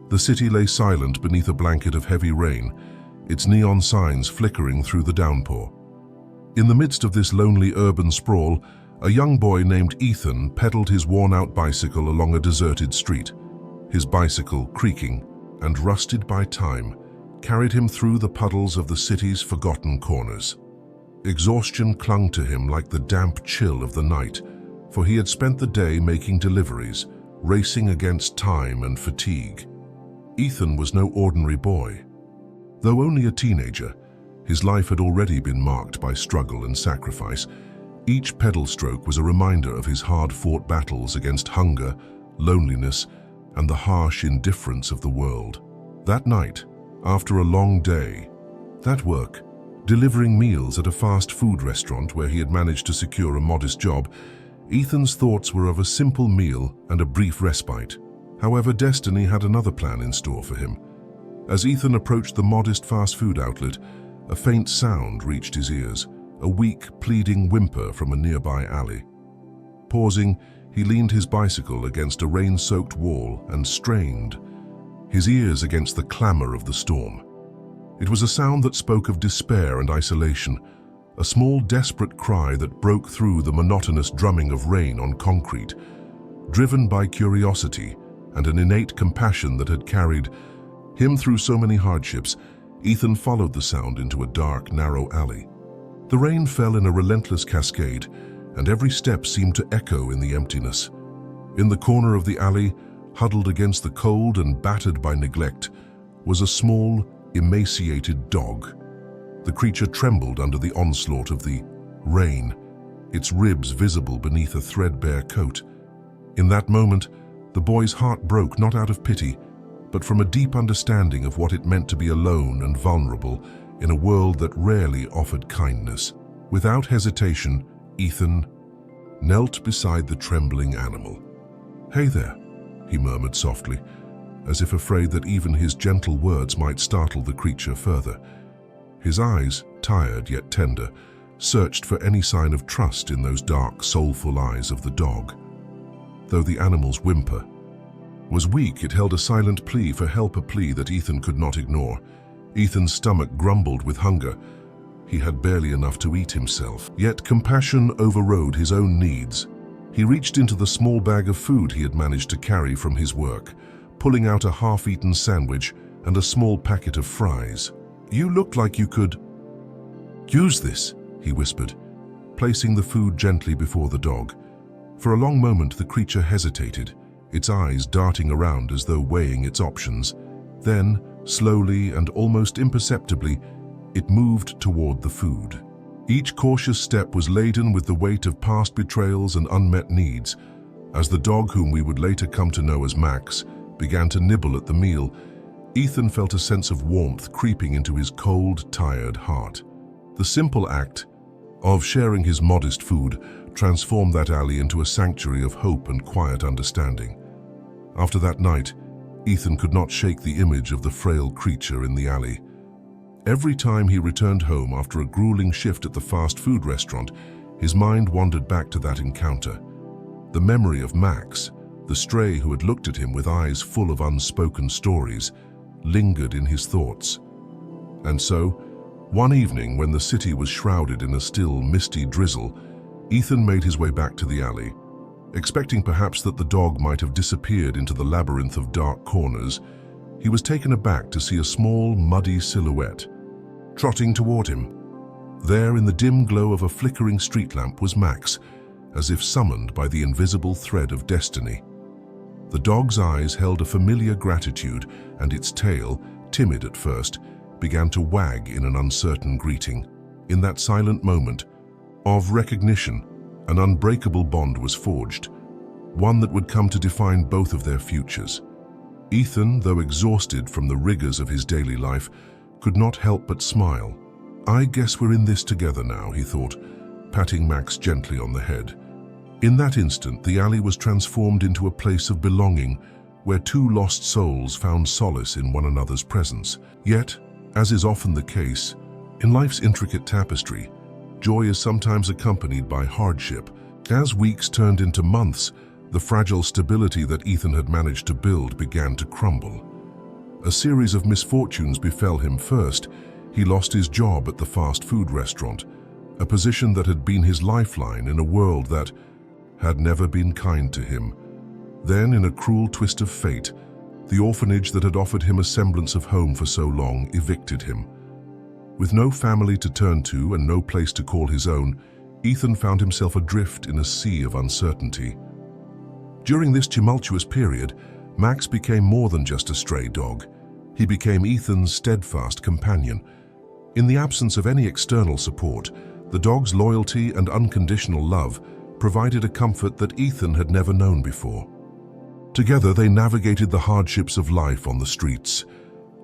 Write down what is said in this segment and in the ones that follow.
The city lay silent beneath a blanket of heavy rain, its neon signs flickering through the downpour. In the midst of this lonely urban sprawl, a young boy named Ethan pedaled his worn-out bicycle along a deserted street. His bicycle, creaking and rusted by time, carried him through the puddles of the city's forgotten corners. Exhaustion clung to him like the damp chill of the night, for he had spent the day making deliveries, racing against time and fatigue. Ethan was no ordinary boy. Though only a teenager, his life had already been marked by struggle and sacrifice. Each pedal stroke was a reminder of his hard-fought battles against hunger, loneliness, and the harsh indifference of the world. That night, after a long day, at work, delivering meals at a fast food restaurant where he had managed to secure a modest job, Ethan's thoughts were of a simple meal and a brief respite. However, destiny had another plan in store for him. As Ethan approached the modest fast food outlet, a faint sound reached his ears, a weak, pleading whimper from a nearby alley. Pausing, he leaned his bicycle against a rain-soaked wall and strained, his ears against the clamor of the storm. It was a sound that spoke of despair and isolation, a small, desperate cry that broke through the monotonous drumming of rain on concrete. Driven by curiosity and an innate compassion that had carried him through so many hardships, Ethan followed the sound into a dark, narrow alley. The rain fell in a relentless cascade, and every step seemed to echo in the emptiness. In the corner of the alley, huddled against the cold and battered by neglect, was a small, emaciated dog. The creature trembled under the onslaught of the rain, its ribs visible beneath a threadbare coat. In that moment, the boy's heart broke not out of pity, but from a deep understanding of what it meant to be alone and vulnerable in a world that rarely offered kindness. Without hesitation, Ethan knelt beside the trembling animal. "Hey there," he murmured softly, as if afraid that even his gentle words might startle the creature further. His eyes, tired yet tender, searched for any sign of trust in those dark, soulful eyes of the dog. Though the animal's whimper was weak, it held a silent plea for help, a plea that Ethan could not ignore. Ethan's stomach grumbled with hunger. He had barely enough to eat himself. Yet compassion overrode his own needs. He reached into the small bag of food he had managed to carry from his work, pulling out a half-eaten sandwich and a small packet of fries. "You looked like you could use this," he whispered, placing the food gently before the dog. For a long moment the creature hesitated, its eyes darting around as though weighing its options. Then, slowly and almost imperceptibly, it moved toward the food. Each cautious step was laden with the weight of past betrayals and unmet needs. As the dog, whom we would later come to know as Max, began to nibble at the meal, Ethan felt a sense of warmth creeping into his cold, tired heart. The simple act of sharing his modest food transformed that alley into a sanctuary of hope and quiet understanding. After that night, Ethan could not shake the image of the frail creature in the alley. Every time he returned home after a grueling shift at the fast food restaurant, his mind wandered back to that encounter. The memory of Max, the stray who had looked at him with eyes full of unspoken stories, lingered in his thoughts. And so, one evening when the city was shrouded in a still, misty drizzle, Ethan made his way back to the alley. Expecting perhaps that the dog might have disappeared into the labyrinth of dark corners, he was taken aback to see a small, muddy silhouette trotting toward him. There, in the dim glow of a flickering street lamp, was Max, as if summoned by the invisible thread of destiny. The dog's eyes held a familiar gratitude, and its tail, timid at first, began to wag in an uncertain greeting. In that silent moment of recognition, an unbreakable bond was forged, one that would come to define both of their futures. Ethan, though exhausted from the rigors of his daily life, could not help but smile. "I guess we're in this together now," he thought, patting Max gently on the head. In that instant, the alley was transformed into a place of belonging, where two lost souls found solace in one another's presence. Yet, as is often the case, in life's intricate tapestry, joy is sometimes accompanied by hardship. As weeks turned into months, the fragile stability that Ethan had managed to build began to crumble. A series of misfortunes befell him. First, he lost his job at the fast food restaurant, a position that had been his lifeline in a world that had never been kind to him. Then, in a cruel twist of fate, the orphanage that had offered him a semblance of home for so long evicted him. With no family to turn to and no place to call his own, Ethan found himself adrift in a sea of uncertainty. During this tumultuous period, Max became more than just a stray dog. He became Ethan's steadfast companion. In the absence of any external support, the dog's loyalty and unconditional love provided a comfort that Ethan had never known before. Together, they navigated the hardships of life on the streets,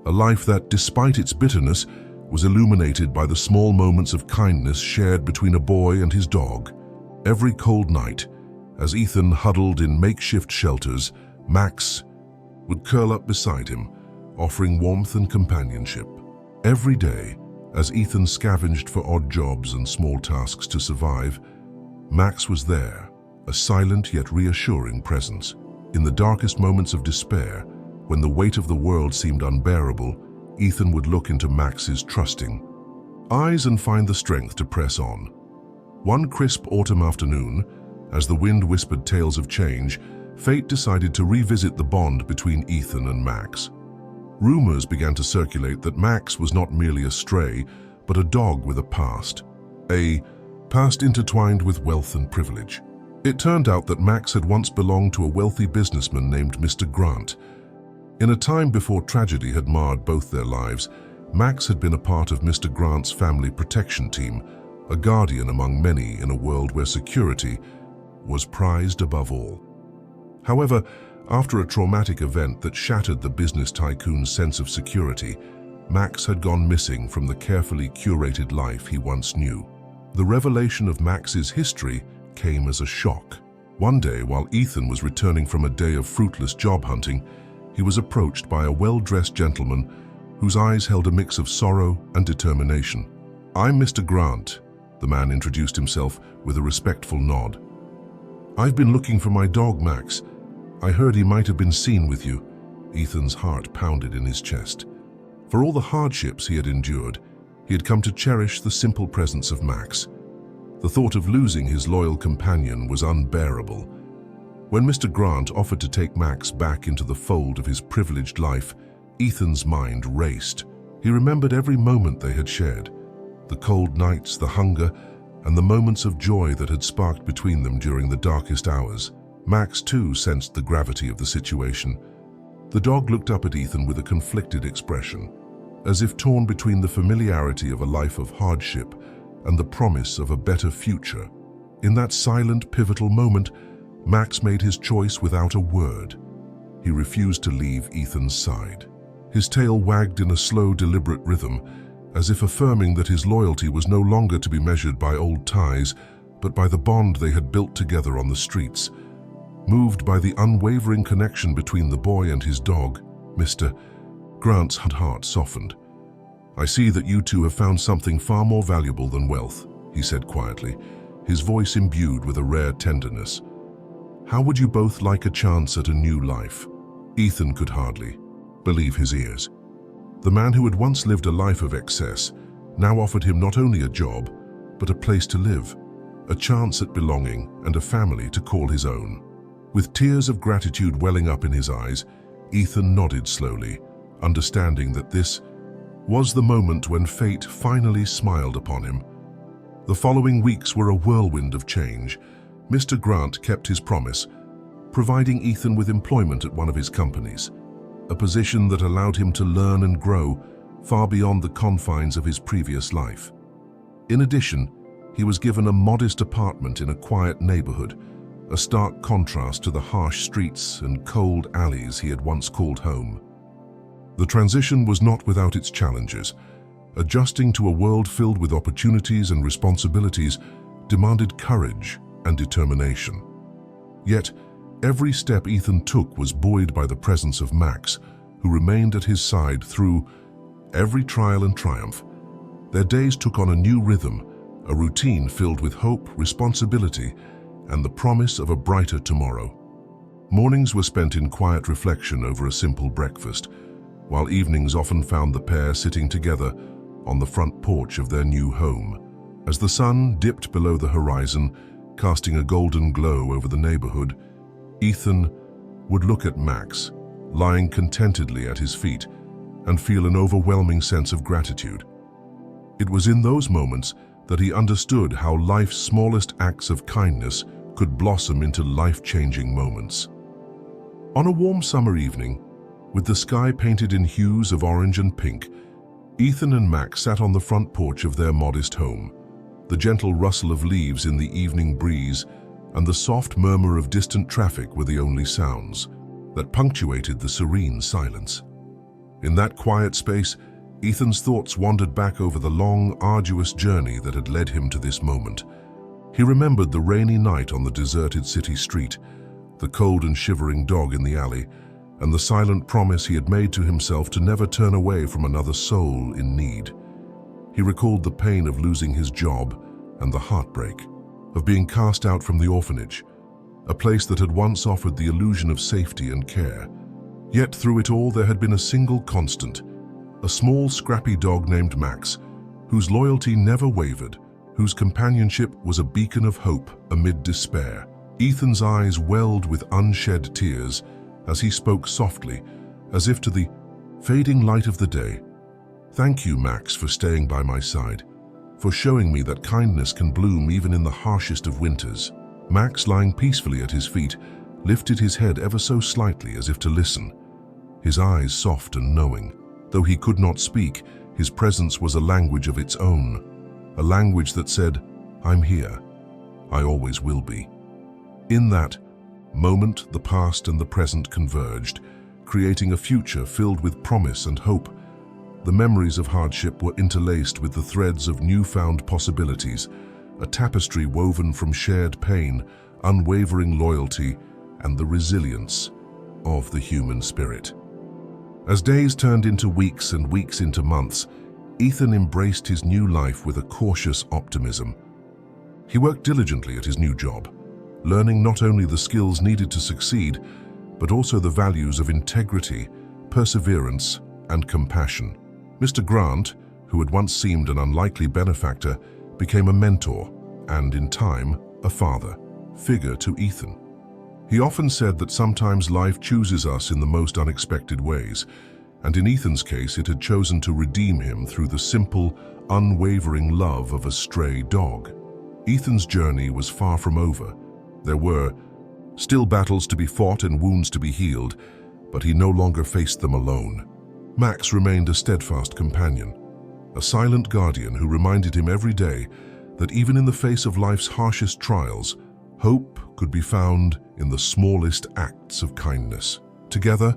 a life that, despite its bitterness, was illuminated by the small moments of kindness shared between a boy and his dog. Every cold night, as Ethan huddled in makeshift shelters, Max would curl up beside him, offering warmth and companionship. Every day, as Ethan scavenged for odd jobs and small tasks to survive, Max was there, a silent yet reassuring presence. In the darkest moments of despair, when the weight of the world seemed unbearable, Ethan would look into Max's trusting eyes and find the strength to press on. One crisp autumn afternoon, as the wind whispered tales of change, fate decided to revisit the bond between Ethan and Max. Rumors began to circulate that Max was not merely a stray, but a dog with a past intertwined with wealth and privilege. It turned out that Max had once belonged to a wealthy businessman named Mr. Grant. In a time before tragedy had marred both their lives, Max had been a part of Mr. Grant's family protection team, a guardian among many in a world where security was prized above all. However, after a traumatic event that shattered the business tycoon's sense of security, Max had gone missing from the carefully curated life he once knew. The revelation of Max's history came as a shock. One day, while Ethan was returning from a day of fruitless job hunting, he was approached by a well-dressed gentleman whose eyes held a mix of sorrow and determination. "I'm Mr. Grant," the man introduced himself with a respectful nod. "I've been looking for my dog, Max. I heard he might have been seen with you." Ethan's heart pounded in his chest. For all the hardships he had endured, he had come to cherish the simple presence of Max. The thought of losing his loyal companion was unbearable. When Mr. Grant offered to take Max back into the fold of his privileged life, Ethan's mind raced. He remembered every moment they had shared, the cold nights, the hunger, and the moments of joy that had sparked between them during the darkest hours. Max, too, sensed the gravity of the situation. The dog looked up at Ethan with a conflicted expression, as if torn between the familiarity of a life of hardship and the promise of a better future. In that silent, pivotal moment, Max made his choice without a word. He refused to leave Ethan's side. His tail wagged in a slow, deliberate rhythm, as if affirming that his loyalty was no longer to be measured by old ties, but by the bond they had built together on the streets. Moved by the unwavering connection between the boy and his dog, Mr. Grant's heart softened. "I see that you two have found something far more valuable than wealth," he said quietly, his voice imbued with a rare tenderness. "How would you both like a chance at a new life?" Ethan could hardly believe his ears. The man who had once lived a life of excess now offered him not only a job, but a place to live, a chance at belonging, and a family to call his own. With tears of gratitude welling up in his eyes, Ethan nodded slowly, understanding that this was the moment when fate finally smiled upon him. The following weeks were a whirlwind of change. Mr. Grant kept his promise, providing Ethan with employment at one of his companies, a position that allowed him to learn and grow far beyond the confines of his previous life. In addition, he was given a modest apartment in a quiet neighborhood, a stark contrast to the harsh streets and cold alleys he had once called home. The transition was not without its challenges. Adjusting to a world filled with opportunities and responsibilities demanded courage and determination. Yet, every step Ethan took was buoyed by the presence of Max, who remained at his side through every trial and triumph. Their days took on a new rhythm, a routine filled with hope, responsibility, and the promise of a brighter tomorrow. Mornings were spent in quiet reflection over a simple breakfast, while evenings often found the pair sitting together on the front porch of their new home. As the sun dipped below the horizon, casting a golden glow over the neighborhood, Ethan would look at Max, lying contentedly at his feet, and feel an overwhelming sense of gratitude. It was in those moments that he understood how life's smallest acts of kindness could blossom into life-changing moments. On a warm summer evening, with the sky painted in hues of orange and pink, Ethan and Max sat on the front porch of their modest home. The gentle rustle of leaves in the evening breeze and the soft murmur of distant traffic were the only sounds that punctuated the serene silence. In that quiet space, Ethan's thoughts wandered back over the long, arduous journey that had led him to this moment. He remembered the rainy night on the deserted city street, the cold and shivering dog in the alley, and the silent promise he had made to himself to never turn away from another soul in need. He recalled the pain of losing his job and the heartbreak of being cast out from the orphanage, a place that had once offered the illusion of safety and care. Yet through it all there had been a single constant, a small scrappy dog named Max, whose loyalty never wavered, whose companionship was a beacon of hope amid despair. Ethan's eyes welled with unshed tears as he spoke softly, as if to the fading light of the day. "Thank you, Max, for staying by my side, for showing me that kindness can bloom even in the harshest of winters." Max, lying peacefully at his feet, lifted his head ever so slightly as if to listen, his eyes soft and knowing. Though he could not speak, his presence was a language of its own, a language that said, "I'm here. I always will be." In that moment, the past and the present converged, creating a future filled with promise and hope. The memories of hardship were interlaced with the threads of newfound possibilities, a tapestry woven from shared pain, unwavering loyalty, and the resilience of the human spirit. As days turned into weeks and weeks into months, Ethan embraced his new life with a cautious optimism. He worked diligently at his new job, learning not only the skills needed to succeed, but also the values of integrity, perseverance, and compassion. Mr. Grant, who had once seemed an unlikely benefactor, became a mentor and, in time, a father figure to Ethan. He often said that sometimes life chooses us in the most unexpected ways, and in Ethan's case it had chosen to redeem him through the simple, unwavering love of a stray dog. Ethan's journey was far from over. There were still battles to be fought and wounds to be healed, but he no longer faced them alone. Max remained a steadfast companion, a silent guardian who reminded him every day that even in the face of life's harshest trials, hope could be found in the smallest acts of kindness. Together,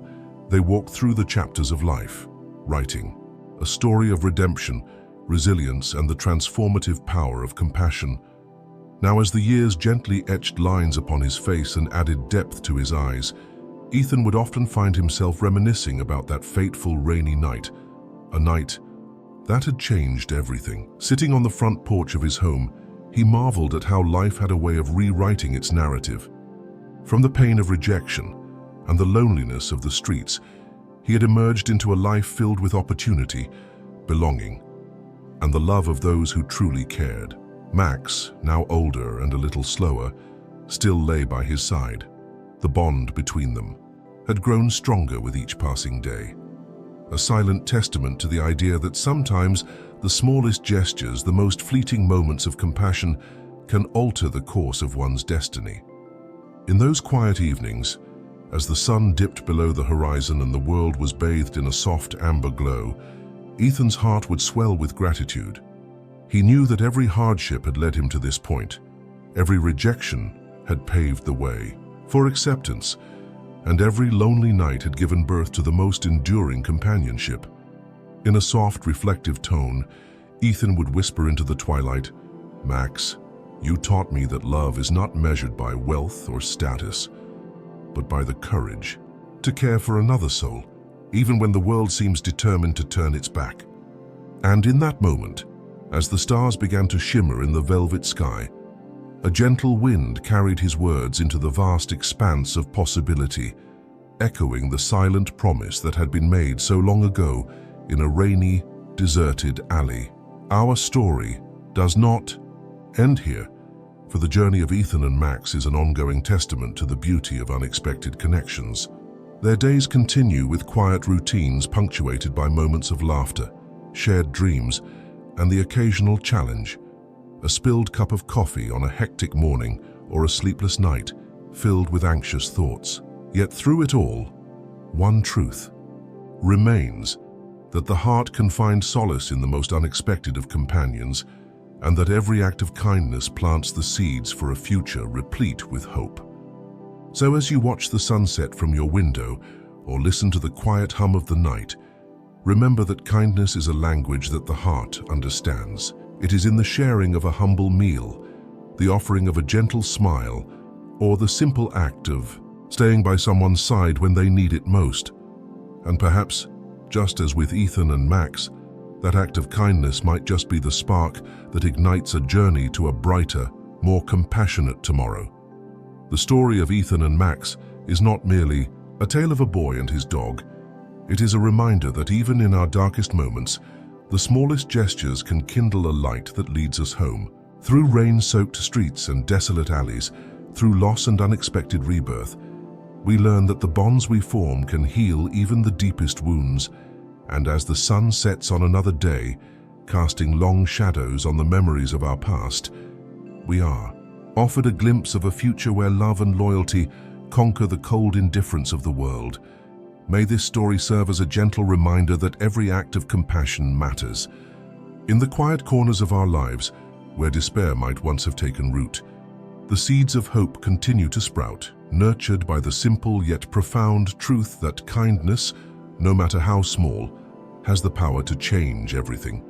they walked through the chapters of life, writing a story of redemption, resilience, and the transformative power of compassion. Now, as the years gently etched lines upon his face and added depth to his eyes, Ethan would often find himself reminiscing about that fateful rainy night, a night that had changed everything. Sitting on the front porch of his home, he marveled at how life had a way of rewriting its narrative. From the pain of rejection and the loneliness of the streets, he had emerged into a life filled with opportunity, belonging, and the love of those who truly cared. Max, now older and a little slower, still lay by his side. The bond between them had grown stronger with each passing day, a silent testament to the idea that sometimes the smallest gestures, the most fleeting moments of compassion, can alter the course of one's destiny. In those quiet evenings, as the sun dipped below the horizon and the world was bathed in a soft amber glow, Ethan's heart would swell with gratitude. He knew that every hardship had led him to this point. Every rejection had paved the way for acceptance, and every lonely night had given birth to the most enduring companionship. In a soft, reflective tone, Ethan would whisper into the twilight, "Max, you taught me that love is not measured by wealth or status, but by the courage to care for another soul, even when the world seems determined to turn its back." And in that moment, as the stars began to shimmer in the velvet sky, a gentle wind carried his words into the vast expanse of possibility. echoing the silent promise that had been made so long ago in a rainy, deserted alley. Our story does not end here, for the journey of Ethan and Max is an ongoing testament to the beauty of unexpected connections. Their days continue with quiet routines punctuated by moments of laughter, shared dreams, and the occasional challenge, a spilled cup of coffee on a hectic morning or a sleepless night filled with anxious thoughts. Yet through it all, one truth remains, that the heart can find solace in the most unexpected of companions, and that every act of kindness plants the seeds for a future replete with hope. So as you watch the sunset from your window or listen to the quiet hum of the night, remember that kindness is a language that the heart understands. It is in the sharing of a humble meal, the offering of a gentle smile, or the simple act of staying by someone's side when they need it most. And perhaps, just as with Ethan and Max, that act of kindness might just be the spark that ignites a journey to a brighter, more compassionate tomorrow. The story of Ethan and Max is not merely a tale of a boy and his dog. It is a reminder that even in our darkest moments, the smallest gestures can kindle a light that leads us home. Through rain-soaked streets and desolate alleys, through loss and unexpected rebirth, we learn that the bonds we form can heal even the deepest wounds, and as the sun sets on another day, casting long shadows on the memories of our past, we are offered a glimpse of a future where love and loyalty conquer the cold indifference of the world. May this story serve as a gentle reminder that every act of compassion matters. In the quiet corners of our lives, where despair might once have taken root, the seeds of hope continue to sprout, nurtured by the simple yet profound truth that kindness, no matter how small, has the power to change everything.